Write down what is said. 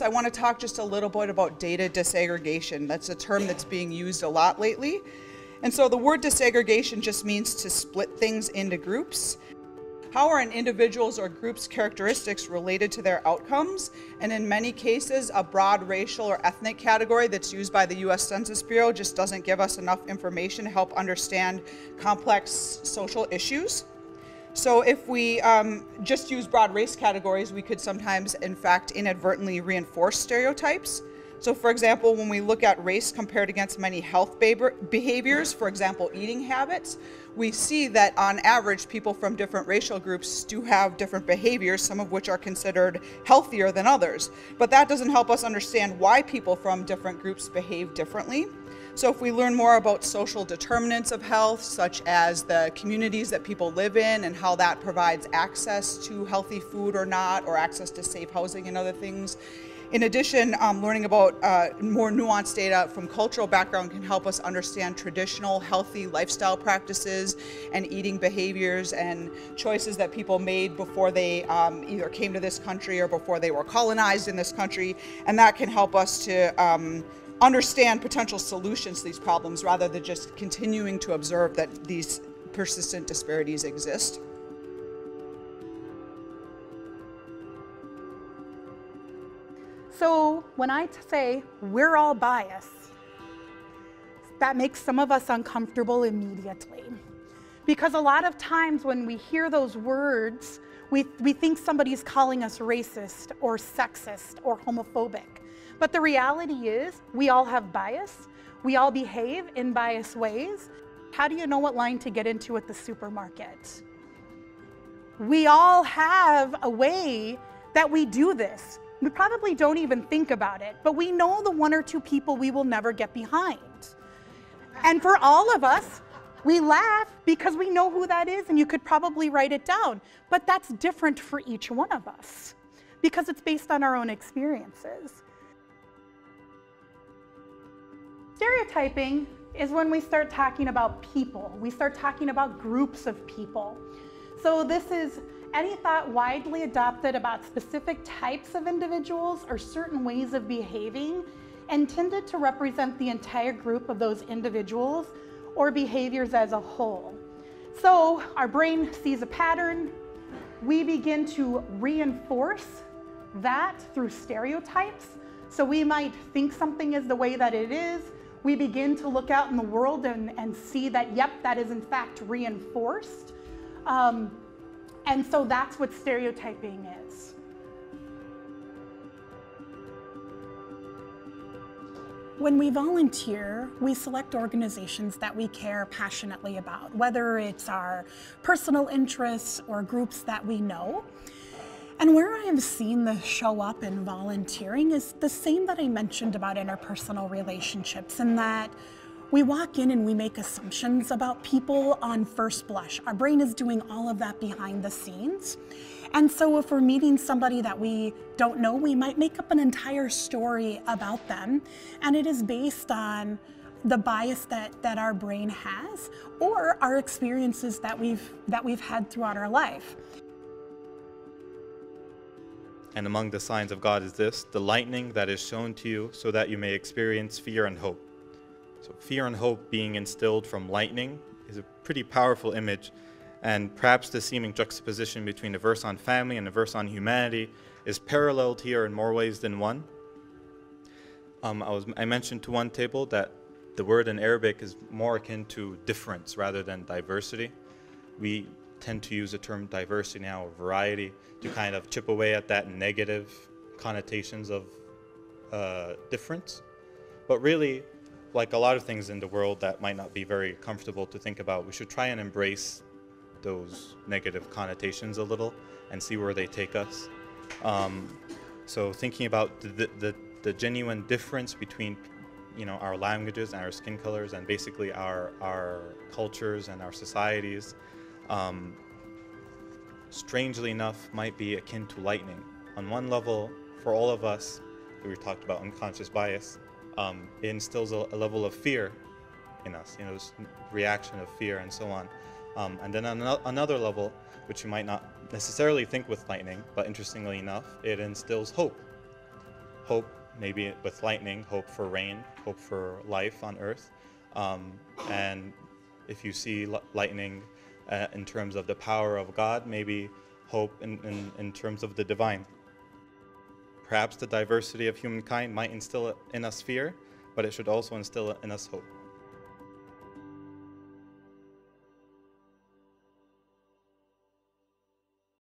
I want to talk just a little bit about data disaggregation. That's a term that's being used a lot lately. And so the word disaggregation just means to split things into groups. How are an individual's or group's characteristics related to their outcomes? And in many cases, a broad racial or ethnic category that's used by the US Census Bureau just doesn't give us enough information to help understand complex social issues. So if we just use broad race categories, we could sometimes, in fact, inadvertently reinforce stereotypes. So for example, when we look at race compared against many health behaviors, for example, eating habits, we see that on average, people from different racial groups do have different behaviors, some of which are considered healthier than others. But that doesn't help us understand why people from different groups behave differently. So if we learn more about social determinants of health, such as the communities that people live in and how that provides access to healthy food or not, or access to safe housing and other things. In addition, learning about more nuanced data from cultural background can help us understand traditional healthy lifestyle practices and eating behaviors and choices that people made before they either came to this country or before they were colonized in this country. And that can help us to understand potential solutions to these problems rather than just continuing to observe that these persistent disparities exist. So when I say we're all biased, that makes some of us uncomfortable immediately. Because a lot of times when we hear those words, we think somebody's calling us racist or sexist or homophobic. But the reality is we all have bias. We all behave in biased ways. How do you know what line to get into at the supermarket? We all have a way that we do this. We probably don't even think about it, but we know the one or two people we will never get behind. And for all of us, we laugh because we know who that is, and you could probably write it down. But that's different for each one of us because it's based on our own experiences. Stereotyping is when we start talking about people. We start talking about groups of people. So this is any thought widely adopted about specific types of individuals or certain ways of behaving intended to represent the entire group of those individuals or behaviors as a whole. So our brain sees a pattern. We begin to reinforce that through stereotypes. So we might think something is the way that it is. We begin to look out in the world and see that, yep, that is in fact reinforced. And so that's what stereotyping is. When we volunteer, we select organizations that we care passionately about, whether it's our personal interests or groups that we know. And where I have seen this show up in volunteering is the same that I mentioned about interpersonal relationships, in that we walk in and we make assumptions about people on first blush. Our brain is doing all of that behind the scenes. And so if we're meeting somebody that we don't know, we might make up an entire story about them. And it is based on the bias that our brain has or our experiences that we've had throughout our life. And among the signs of God is this: the lightning that is shown to you so that you may experience fear and hope. So fear and hope being instilled from lightning is a pretty powerful image, and perhaps the seeming juxtaposition between the verse on family and the verse on humanity is paralleled here in more ways than one. I mentioned to one table that the word in Arabic is more akin to difference rather than diversity. We tend to use the term diversity now, or variety, to kind of chip away at that negative connotations of difference. But really, like a lot of things in the world that might not be very comfortable to think about, we should try and embrace those negative connotations a little and see where they take us. So thinking about the genuine difference between, you know, our languages and our skin colors and basically our cultures and our societies, strangely enough, might be akin to lightning. On one level, for all of us, we talked about unconscious bias, it instills a level of fear in us, this reaction of fear and so on. And then on another level, which you might not necessarily think with lightning, but interestingly enough, it instills hope. Hope, maybe with lightning, hope for rain, hope for life on Earth. And if you see lightning in terms of the power of God, maybe hope in terms of the divine. Perhaps the diversity of humankind might instill in us fear, but it should also instill in us hope.